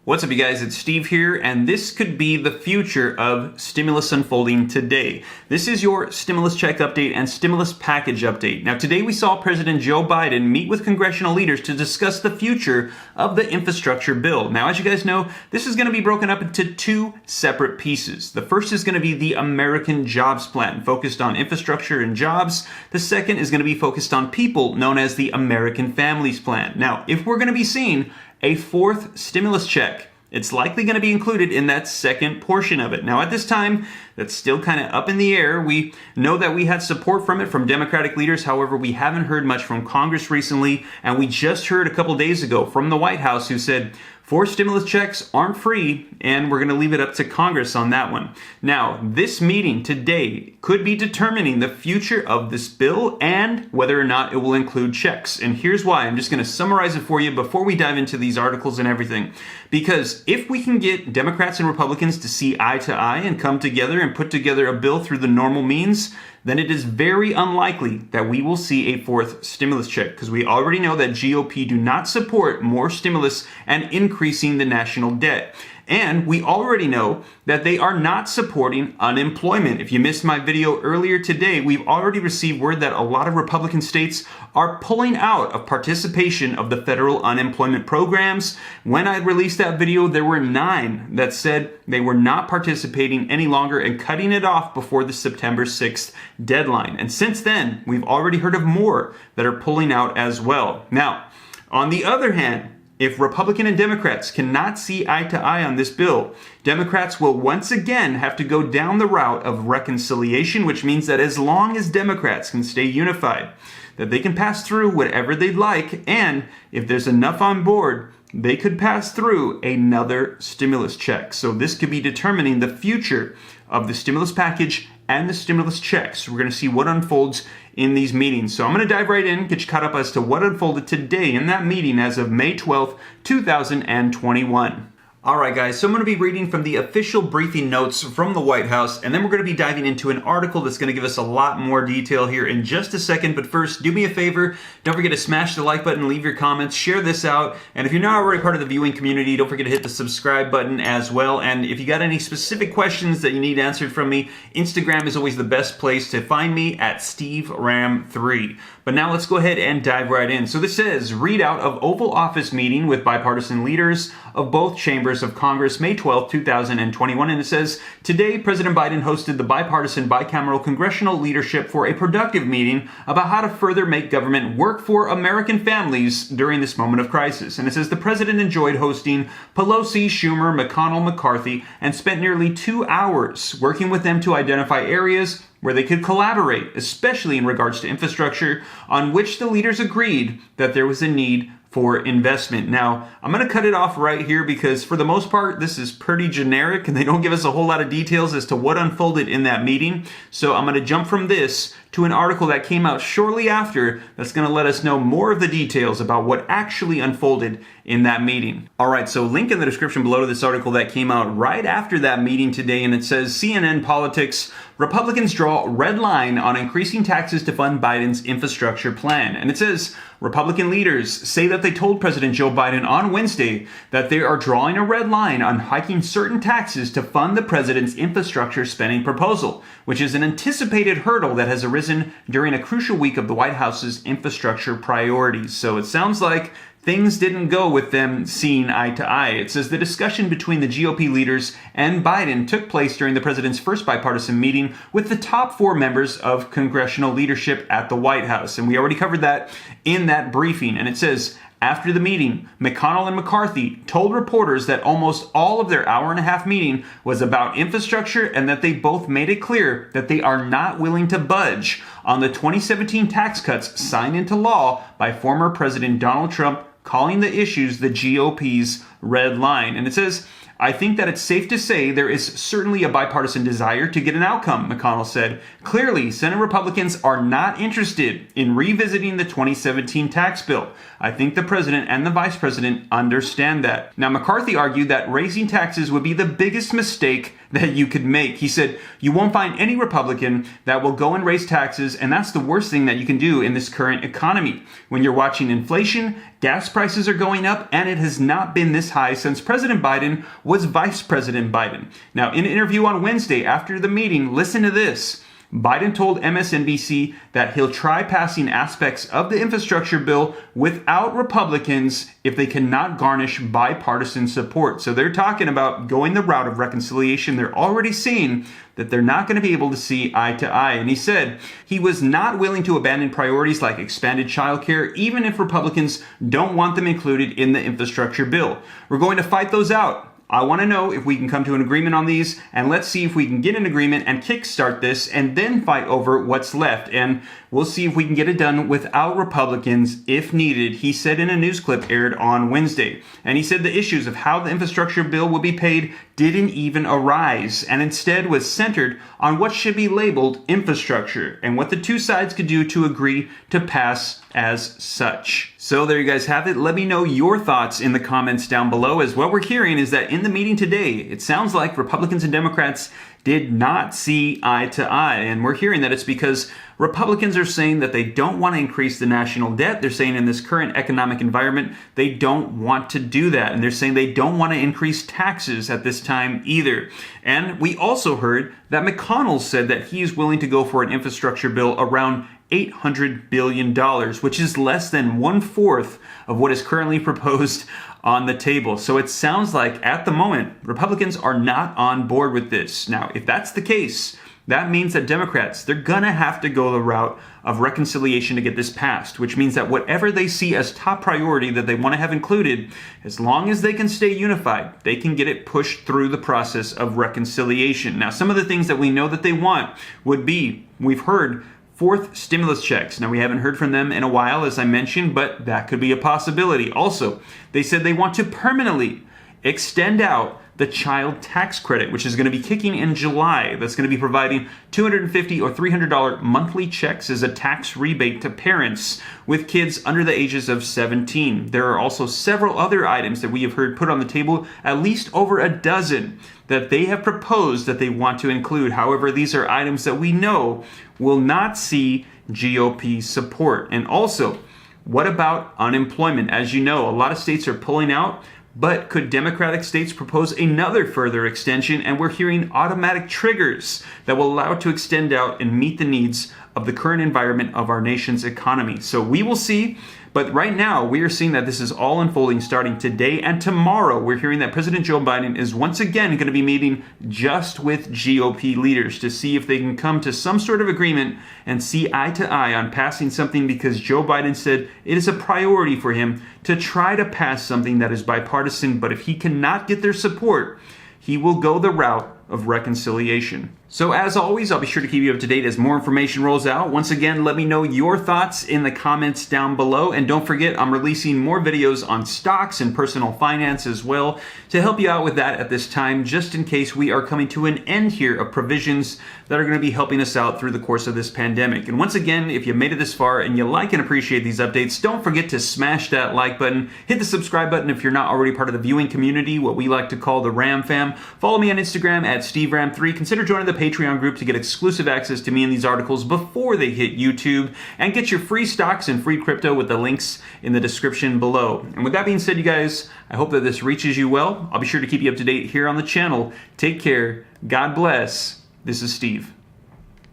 What's up, you guys? It's Steve here, and this could be the future of stimulus unfolding today. This is your stimulus check update and stimulus package update. Now, today we saw President Joe Biden meet with congressional leaders to discuss the future of the infrastructure bill. Now, as you guys know, this is going to be broken up into two separate pieces. The first is going to be the American Jobs Plan, focused on infrastructure and jobs. The second is going to be focused on people, known as the American Families Plan. Now, if we're going to be seeing a fourth stimulus check, it's likely going to be included in that second portion of it. Now, at this time, that's still kind of up in the air. We know that we had support from it from Democratic leaders. However, we haven't heard much from Congress recently. And we just heard a couple days ago from the White House who said, 4 stimulus checks aren't free, and we're going to leave it up to Congress on that one. Now, this meeting today could be determining the future of this bill and whether or not it will include checks. And here's why. I'm just going to summarize it for you before we dive into these articles and everything. Because if we can get Democrats and Republicans to see eye to eye and come together and put together a bill through the normal means, then it is very unlikely that we will see a fourth stimulus check, because we already know that GOP do not support more stimulus and increasing the national debt. And we already know that they are not supporting unemployment. If you missed my video earlier today, we've already received word that a lot of Republican states are pulling out of participation of the federal unemployment programs. When I released that video, there were 9 that said they were not participating any longer and cutting it off before the September 6th deadline. And since then, we've already heard of more that are pulling out as well. Now, on the other hand, if Republican and Democrats cannot see eye to eye on this bill, Democrats will once again have to go down the route of reconciliation, which means that as long as Democrats can stay unified, that they can pass through whatever they'd like, and if there's enough on board, they could pass through another stimulus check. So this could be determining the future of the stimulus package and the stimulus checks. We're going to see what unfolds in these meetings. So I'm going to dive right in, get you caught up as to what unfolded today in that meeting as of May 12th, 2021. All right, guys, so I'm going to be reading from the official briefing notes from the White House, and then we're going to be diving into an article that's going to give us a lot more detail here in just a second. But first, do me a favor, don't forget to smash the like button, leave your comments, share this out, and if you're not already part of the viewing community, don't forget to hit the subscribe button as well. And if you got any specific questions that you need answered from me, Instagram is always the best place to find me at SteveRam3. But now let's go ahead and dive right in. So this says, readout of Oval Office meeting with bipartisan leaders of both chambers of Congress, May 12, 2021. And it says, today, President Biden hosted the bipartisan bicameral congressional leadership for a productive meeting about how to further make government work for American families during this moment of crisis. And it says, the president enjoyed hosting Pelosi, Schumer, McConnell, McCarthy, and spent nearly 2 hours working with them to identify areas where they could collaborate, especially in regards to infrastructure, on which the leaders agreed that there was a need for investment. Now, I'm going to cut it off right here because for the most part, this is pretty generic and they don't give us a whole lot of details as to what unfolded in that meeting. So I'm going to jump from this to an article that came out shortly after that's going to let us know more of the details about what actually unfolded in that meeting. All right, so link in the description below to this article that came out right after that meeting today, and it says, CNN Politics, Republicans draw red line on increasing taxes to fund Biden's infrastructure plan. And it says, Republican leaders say that they told President Joe Biden on Wednesday that they are drawing a red line on hiking certain taxes to fund the president's infrastructure spending proposal, which is an anticipated hurdle that has arisen during a crucial week of the White House's infrastructure priorities. So it sounds like things didn't go with them seeing eye to eye. It says the discussion between the GOP leaders and Biden took place during the president's first bipartisan meeting with the top 4 members of congressional leadership at the White House. And we already covered that in that briefing. And it says, after the meeting, McConnell and McCarthy told reporters that almost all of their hour-and-a-half meeting was about infrastructure and that they both made it clear that they are not willing to budge on the 2017 tax cuts signed into law by former President Donald Trump, calling the issues the GOP's red line. And it says, I think that it's safe to say there is certainly a bipartisan desire to get an outcome, McConnell said. Clearly, Senate Republicans are not interested in revisiting the 2017 tax bill. I think the president and the vice president understand that. Now, McCarthy argued that raising taxes would be the biggest mistake that you could make. He said, you won't find any Republican that will go and raise taxes, and that's the worst thing that you can do in this current economy. When you're watching inflation, gas prices are going up, and it has not been this high since President Biden was Vice President Biden. Now, in an interview on Wednesday after the meeting, listen to this. Biden told MSNBC that he'll try passing aspects of the infrastructure bill without Republicans if they cannot garnish bipartisan support. So they're talking about going the route of reconciliation. They're already seeing that they're not going to be able to see eye to eye. And he said he was not willing to abandon priorities like expanded childcare, even if Republicans don't want them included in the infrastructure bill. We're going to fight those out. I want to know if we can come to an agreement on these, and let's see if we can get an agreement and kickstart this and then fight over what's left. And we'll see if we can get it done without Republicans if needed, he said in a news clip aired on Wednesday. And he said the issues of how the infrastructure bill will be paid didn't even arise, and instead was centered on what should be labeled infrastructure and what the two sides could do to agree to pass as such. So there you guys have it. Let me know your thoughts in the comments down below, as what we're hearing is that in the meeting today, it sounds like Republicans and Democrats did not see eye to eye. And we're hearing that it's because Republicans are saying that they don't want to increase the national debt. They're saying in this current economic environment, they don't want to do that. And they're saying they don't want to increase taxes at this time either. And we also heard that McConnell said that he is willing to go for an infrastructure bill around $800 billion, which is less than 1/4 of what is currently proposed on the table. So it sounds like at the moment, Republicans are not on board with this. Now, if that's the case, that means that Democrats, they're gonna have to go the route of reconciliation to get this passed, which means that whatever they see as top priority that they want to have included, as long as they can stay unified, they can get it pushed through the process of reconciliation. Now, some of the things that we know that they want would be, we've heard, fourth stimulus checks. Now, we haven't heard from them in a while, as I mentioned, but that could be a possibility. Also, they said they want to permanently extend out the child tax credit, which is going to be kicking in July. That's going to be providing $250 or $300 monthly checks as a tax rebate to parents with kids under the ages of 17. There are also several other items that we have heard put on the table, at least over a dozen, that they have proposed that they want to include. However, these are items that we know will not see GOP support. And also, what about unemployment? As you know, a lot of states are pulling out. But could Democratic states propose another further extension? And we're hearing automatic triggers that will allow it to extend out and meet the needs of the current environment of our nation's economy. So we will see. But right now, we are seeing that this is all unfolding starting today and tomorrow. We're hearing that President Joe Biden is once again going to be meeting just with GOP leaders to see if they can come to some sort of agreement and see eye to eye on passing something, because Joe Biden said it is a priority for him to try to pass something that is bipartisan. But if he cannot get their support, he will go the route of reconciliation. So as always, I'll be sure to keep you up to date as more information rolls out. Once again, let me know your thoughts in the comments down below. And don't forget, I'm releasing more videos on stocks and personal finance as well to help you out with that at this time, just in case we are coming to an end here of provisions that are going to be helping us out through the course of this pandemic. And once again, if you made it this far and you like and appreciate these updates, don't forget to smash that like button, hit the subscribe button if you're not already part of the viewing community, what we like to call the Ram Fam. Follow me on Instagram at SteveRam3. Consider joining the Patreon group to get exclusive access to me and these articles before they hit YouTube, and get your free stocks and free crypto with the links in the description below. And with that being said, you guys, I hope that this reaches you well. I'll be sure to keep you up to date here on the channel. Take care. God bless. This is Steve.